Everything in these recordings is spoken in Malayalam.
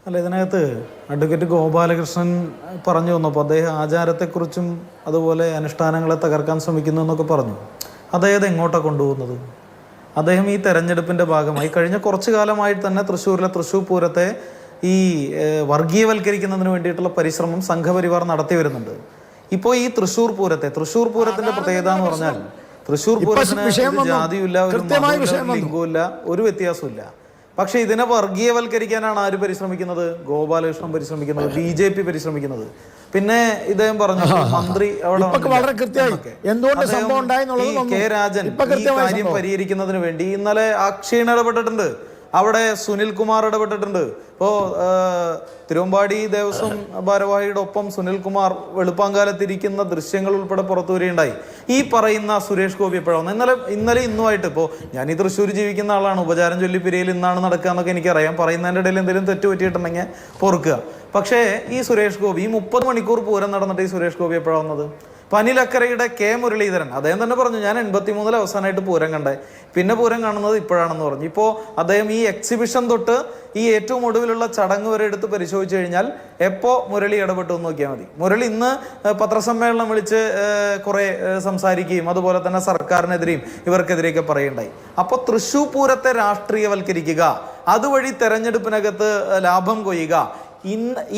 അല്ല, ഇതിനകത്ത് അഡ്വക്കേറ്റ് ഗോപാലകൃഷ്ണൻ പറഞ്ഞു വന്നപ്പോൾ അദ്ദേഹം ആചാരത്തെക്കുറിച്ചും അതുപോലെ അനുഷ്ഠാനങ്ങളെ തകർക്കാൻ ശ്രമിക്കുന്നു എന്നൊക്കെ പറഞ്ഞു. അദ്ദേഹം എങ്ങോട്ടാണ് കൊണ്ടുപോകുന്നത്? അദ്ദേഹം ഈ തെരഞ്ഞെടുപ്പിൻ്റെ ഭാഗമായി കഴിഞ്ഞ കുറച്ചു കാലമായി തന്നെ തൃശ്ശൂരിലെ തൃശ്ശൂർ പൂരത്തെ ഈ വർഗീയവൽക്കരിക്കുന്നതിന് വേണ്ടിയിട്ടുള്ള പരിശ്രമം സംഘപരിവാർ നടത്തി വരുന്നുണ്ട്. ഇപ്പോൾ ഈ തൃശ്ശൂർ പൂരത്തിന്റെ പ്രത്യേകത എന്ന് പറഞ്ഞാൽ തൃശ്ശൂർ പൂരത്തിന് ഒരു ജാതിയുമില്ല, ഒരു ലിംഗവുമില്ല, ഒരു വ്യത്യാസവുമില്ല. പക്ഷെ ഇതിനെ വർഗീയവൽക്കരിക്കാനാണ് ആര് പരിശ്രമിക്കുന്നത്? ഗോപാലകൃഷ്ണൻ പരിശ്രമിക്കുന്നത്, BJP പരിശ്രമിക്കുന്നത്. പിന്നെ ഇദ്ദേഹം പറഞ്ഞു മന്ത്രി കെ രാജൻ ഈ കാര്യം പരിഹരിക്കുന്നതിന് വേണ്ടി ഇന്നലെ അക്ഷീൺ ഇടപെട്ടിട്ടുണ്ട്. അവിടെ സുനിൽകുമാർ ഇടപെട്ടിട്ടുണ്ട്. ഇപ്പോൾ തിരുവമ്പാടി ദേവസ്വം ഭാരവാഹിയുടെ ഒപ്പം സുനിൽകുമാർ വെളുപ്പാങ്കാലത്തിരിക്കുന്ന ദൃശ്യങ്ങൾ ഉൾപ്പെടെ പുറത്തു വരികയുണ്ടായി. ഈ പറയുന്ന സുരേഷ് ഗോപി എപ്പോഴാണ് ഇന്നലെ ഇന്നുമായിട്ട് ഇപ്പോൾ ഞാൻ ഈ തൃശ്ശൂർ ജീവിക്കുന്ന ആളാണ്. ഉപചാരം ചൊല്ലിപ്പിരിയിൽ ഇന്നാണ് നടക്കുക എന്നൊക്കെ എനിക്കറിയാം. പറയുന്നതിൻ്റെ ഇടയിൽ എന്തെങ്കിലും തെറ്റ് പറ്റിയിട്ടുണ്ടെങ്കിൽ പൊറുക്കുക. പക്ഷേ ഈ സുരേഷ് ഗോപി ഈ 30 മണിക്കൂർ പൂരം നടന്നിട്ട് ഈ സുരേഷ് ഗോപി എപ്പോഴാണ് വന്നത്? പനിലക്കരയുടെ കെ മുരളീധരൻ അദ്ദേഹം തന്നെ പറഞ്ഞു, ഞാൻ 83 അവസാനമായിട്ട് പൂരം കണ്ടേ, പിന്നെ പൂരം കാണുന്നത് ഇപ്പോഴാണെന്ന് പറഞ്ഞു. ഇപ്പോൾ അദ്ദേഹം ഈ എക്സിബിഷൻ തൊട്ട് ഈ ഏറ്റവും ഒടുവിലുള്ള ചടങ്ങ് വരെ എടുത്ത് പരിശോധിച്ചു കഴിഞ്ഞാൽ എപ്പോൾ മുരളി ഇടപെട്ടു എന്ന് നോക്കിയാൽ മതി. മുരളി ഇന്ന് പത്രസമ്മേളനം വിളിച്ച് കുറെ സംസാരിക്കുകയും അതുപോലെ തന്നെ സർക്കാരിനെതിരെയും ഇവർക്കെതിരെയൊക്കെ പറയുണ്ടായി. അപ്പോൾ തൃശ്ശൂർ പൂരത്തെ രാഷ്ട്രീയവൽക്കരിക്കുക, അതുവഴി തെരഞ്ഞെടുപ്പിനകത്ത് ലാഭം കൊയ്യുക,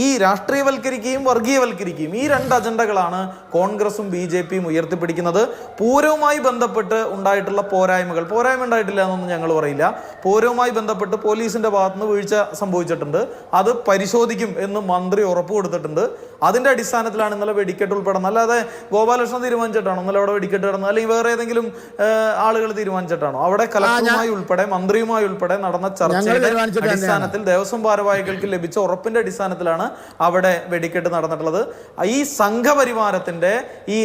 ഈ രാഷ്ട്രീയവൽക്കരിക്കുകയും വർഗീയവൽക്കരിക്കുകയും ഈ 2 അജണ്ടകളാണ് കോൺഗ്രസും BJPയും ഉയർത്തിപ്പിടിക്കുന്നത്. പൂരവുമായി ബന്ധപ്പെട്ട് ഉണ്ടായിട്ടുള്ള പോരായ്മ ഉണ്ടായിട്ടില്ല എന്നൊന്നും ഞങ്ങൾ പറയില്ല. പൂരവുമായി ബന്ധപ്പെട്ട് പോലീസിന്റെ ഭാഗത്തുനിന്ന് വീഴ്ച സംഭവിച്ചിട്ടുണ്ട്, അത് പരിശോധിക്കും എന്ന് മന്ത്രി ഉറപ്പ് കൊടുത്തിട്ടുണ്ട്. അതിന്റെ അടിസ്ഥാനത്തിലാണ് ഇന്നലെ വെടിക്കെട്ട് ഉൾപ്പെടുന്നത്. അല്ലാതെ ഗോപാലകൃഷ്ണൻ തീരുമാനിച്ചിട്ടാണോ ഇന്നലെ അവിടെ വെടിക്കെട്ട് കിടന്നത്? അല്ലെങ്കിൽ വേറെ ഏതെങ്കിലും ആളുകൾ തീരുമാനിച്ചിട്ടാണോ? അവിടെ കലക്ടറുമായി ഉൾപ്പെടെ മന്ത്രിയുമായി ഉൾപ്പെടെ നടന്ന ചർച്ചയുടെ അടിസ്ഥാനത്തിൽ ദേവസ്വം ഭാരവാഹികൾക്ക് ലഭിച്ച ഉറപ്പിന്റെ അടിസ്ഥാനത്തിലാണ് അവിടെ വെടിക്കെട്ട് നടന്നിട്ടുള്ളത്. ഈ സംഘപരിവാരത്തിന്റെ ഈ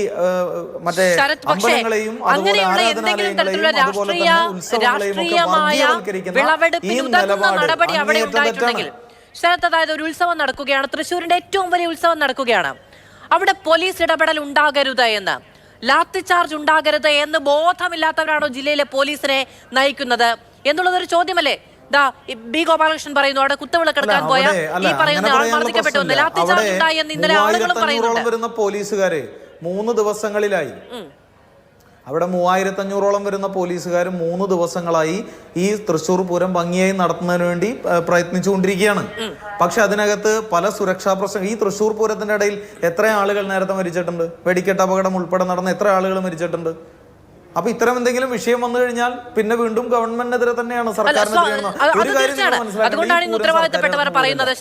മറ്റേ അമ്പലങ്ങളെയും അതുപോലെ ആരാധനാലയങ്ങളെയും അതുപോലെ തന്നെ ഉത്സവങ്ങളെയും ഒക്കെ വർഗീയവൽക്കരിക്കുന്ന ഈ നിലപാട് ശരത്, അതായത് ഒരു ഉത്സവം നടക്കുകയാണ്, തൃശ്ശൂരിന്റെ ഏറ്റവും വലിയ ഉത്സവം നടക്കുകയാണ്, അവിടെ പോലീസ് ഇടപെടൽ ഉണ്ടാകരുത് എന്ന്, ലാത്തി ചാർജ് ഉണ്ടാകരുത് എന്ന് ബോധമില്ലാത്തവരാണോ ജില്ലയിലെ പോലീസിനെ നയിക്കുന്നത് എന്നുള്ളതൊരു ചോദ്യമല്ലേ? ബി ഗോപാലകൃഷ്ണൻ പറയുന്നു അവിടെ കുത്തവിളക്കെടുക്കാൻ പോയ ഈ പറയുന്ന ആൾ മർദ്ദിക്കപ്പെട്ടു, ലാത്തി ചാർജ് ഉണ്ടായി എന്ന് ഇന്നലെ ആളുകളും പറയുന്നുണ്ട്. പോലീസുകാരെ 3 ദിവസങ്ങളിലായി അവിടെ 3500ഓളം വരുന്ന പോലീസുകാർ 3 ദിവസങ്ങളായി ഈ തൃശ്ശൂർ പൂരം ഭംഗിയായി നടത്തുന്നതിന് വേണ്ടി പ്രയത്നിച്ചുകൊണ്ടിരിക്കുകയാണ്. പക്ഷെ അതിനകത്ത് പല സുരക്ഷാ പ്രശ്നം, ഈ തൃശ്ശൂർ പൂരത്തിന്റെ ഇടയിൽ എത്ര ആളുകൾ നേരത്തെ മരിച്ചിട്ടുണ്ട്? വെടിക്കെട്ട് അപകടം ഉൾപ്പെടെ നടന്ന എത്ര ആളുകൾ മരിച്ചിട്ടുണ്ട്? അപ്പൊ ഇത്തരം എന്തെങ്കിലും വിഷയം വന്നു കഴിഞ്ഞാൽ പിന്നെ വീണ്ടും ഗവൺമെന്റിനെതിരെ തന്നെയാണ്, സർക്കാരിനെതിരെയാണ്. അതുകൊണ്ടാണ് ഇന്ന് ഉത്തരവാദിത്തപ്പെട്ടവർ പറയുന്നത്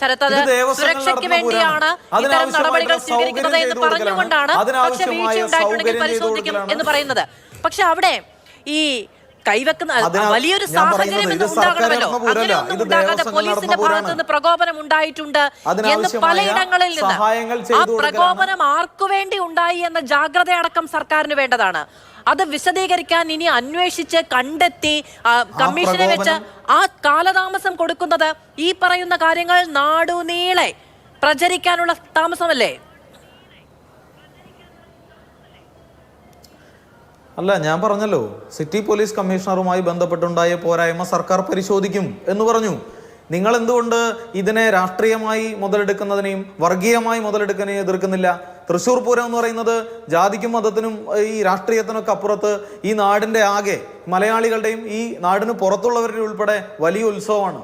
സുരക്ഷയ്ക്ക് വേണ്ടിയാണ് ഇത്തരം നടപടികൾ സ്വീകരിക്കുന്നത് എന്ന് പറഞ്ഞുകൊണ്ടാണ് പക്ഷെ വീഴ്ച ഉണ്ടായിട്ടുണ്ടെങ്കിൽ പരിശോധിക്കും എന്ന് പറയുന്നത്. പക്ഷെ അവിടെ ഈ കൈവെക്കുന്ന വലിയൊരു സാഹചര്യം ഉണ്ടാകണമല്ലോ, അങ്ങനെ ഒന്നും ഉണ്ടാകാതെ പോലീസിന്റെ ഭാഗത്ത് നിന്ന് പ്രകോപനം ഉണ്ടായിട്ടുണ്ട് എന്ന് പലയിടങ്ങളിൽ നിന്ന്, ആ പ്രകോപനം ആർക്കു വേണ്ടി ഉണ്ടായി എന്ന ജാഗ്രത അടക്കം സർക്കാരിന് വേണ്ടതാണ്. അത് വിശദീകരിക്കാൻ ഇനി അന്വേഷിച്ച് കണ്ടെത്തി കമ്മീഷനെ വെച്ച് ആ കാലതാമസം കൊടുക്കുന്നത് ഈ പറയുന്ന കാര്യങ്ങൾ നാടുനീളെ പ്രചരിക്കാനുള്ള താമസമല്ലേ? അല്ല, ഞാൻ പറഞ്ഞല്ലോ, സിറ്റി പോലീസ് കമ്മീഷണറുമായി ബന്ധപ്പെട്ടുണ്ടായ പോരായ്മ സർക്കാർ പരിശോധിക്കും എന്ന് പറഞ്ഞു. നിങ്ങൾ എന്തുകൊണ്ട് ഇതിനെ രാഷ്ട്രീയമായി മുതലെടുക്കുന്നതിനെയും വർഗീയമായി മുതലെടുക്കുന്നതിനെയും എതിർക്കുന്നില്ല? തൃശ്ശൂർ പൂരം എന്ന് പറയുന്നത് ജാതിക്കും മതത്തിനും ഈ രാഷ്ട്രീയത്തിനൊക്കെ അപ്പുറത്ത് ഈ നാടിന്റെ ആകെ മലയാളികളുടെയും ഈ നാടിന് പുറത്തുള്ളവരുടെ ഉൾപ്പെടെ വലിയ ഉത്സവമാണ്.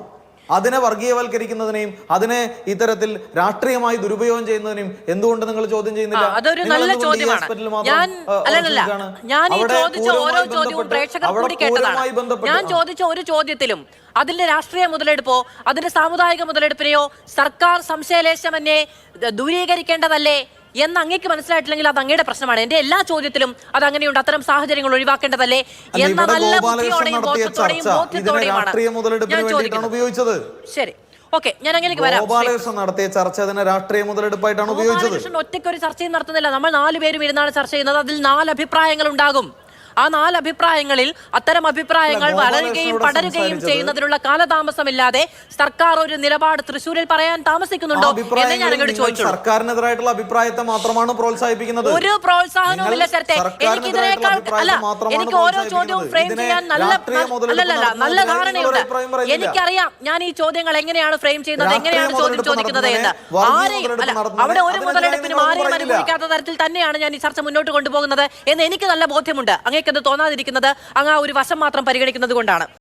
അതിനെ വർഗീയവൽക്കരിക്കുന്നതിനെയും അതിനെ ഇത്തരത്തിൽ രാഷ്ട്രീയമായി ദുരുപയോഗം ചെയ്യുന്നതിനെയും എന്തുകൊണ്ട് നിങ്ങൾ ചോദ്യം ചെയ്യുന്നില്ല? അതൊരു നല്ല ചോദ്യമാണ്. ഞാൻ ചോദിച്ച ഒരു ചോദ്യത്തിലും അതിന്റെ രാഷ്ട്രീയ മുതലെടുപ്പോ അതിന്റെ സാമുദായിക മുതലെടുപ്പിനെയോ സർക്കാർ സംശയലേശമന്യേ ദൂരീകരിക്കേണ്ടതല്ലേ എന്ന് അങ്ങേക്ക് മനസ്സിലായിട്ടില്ലെങ്കിൽ അത് അങ്ങയുടെ പ്രശ്നമാണ്. എന്റെ എല്ലാ ചോദ്യത്തിലും അത് അങ്ങനെയുണ്ട്, അത്തരം സാഹചര്യങ്ങൾ ഒഴിവാക്കേണ്ടതല്ലേ എന്ന നല്ല ബുദ്ധിയോടെയും ബോധത്തോടെയും ബോധ്യത്തോടെയുമാണ് ഞാൻ ചോദിക്കുന്നത്. ശരി, ഓക്കെ, ഞാൻ അങ്ങനെയൊക്കെ വരാം. നടത്തിയ ചർച്ച അതിനെ രാഷ്ട്രീയ മുതലെടുപ്പായിട്ടാണ് ഉപയോഗിച്ചത്. ഒറ്റയ്ക്ക് ഒരു ചർച്ചയും നടത്തുന്നില്ല. നമ്മൾ 4 പേരും ഇരുന്നാണ് ചർച്ച ചെയ്യുന്നത്. അതിൽ 4 അഭിപ്രായങ്ങൾ ഉണ്ടാകും. ആ 4 അഭിപ്രായങ്ങളിൽ അത്തരം അഭിപ്രായങ്ങൾ വളരുകയും പടരുകയും ചെയ്യുന്നതിനുള്ള കാലതാമസമില്ലാതെ സർക്കാർ ഒരു നിലപാട് തൃശ്ശൂരിൽ പറയാൻ താമസിക്കുന്നുണ്ടോ എന്ന് ഞാൻ അങ്ങോട്ട് ചോദിച്ചു. സർക്കാരിനെതിരായിട്ടുള്ള അഭിപ്രായത്തെ മാത്രമാണ് പ്രോത്സാഹിപ്പിക്കുന്നത്. ഒരു പ്രോത്സാഹനവുമില്ല ശരത്തെ. എനിക്ക് ഇതിനേക്കാൾ അല്ല, എനിക്ക് ഓരോ ചോദ്യവും ഫ്രെയിം ചെയ്യാൻ നല്ല ധാരണയുണ്ട്. എനിക്കറിയാം ഞാൻ ഈ ചോദ്യങ്ങൾ എങ്ങനെയാണ് ഫ്രെയിം ചെയ്യുന്നത്, എങ്ങനെയാണ് ചോദ്യം ചോദിക്കുന്നത് എന്ന്. ആരെയും അല്ല, അവിടെ ഒരു മുതലെടുപ്പിനും ആരെയും അനുഭവിക്കാത്ത തരത്തിൽ തന്നെയാണ് ഞാൻ ഈ ചർച്ച മുന്നോട്ട് കൊണ്ടുപോകുന്നത് എന്ന് എനിക്ക് നല്ല ബോധ്യമുണ്ട്. അങ്ങേക്കത് തോന്നാതിരിക്കുന്നത് അങ്ങ് ആ ഒരു വശം മാത്രം പരിഗണിക്കുന്നത് കൊണ്ടാണ്.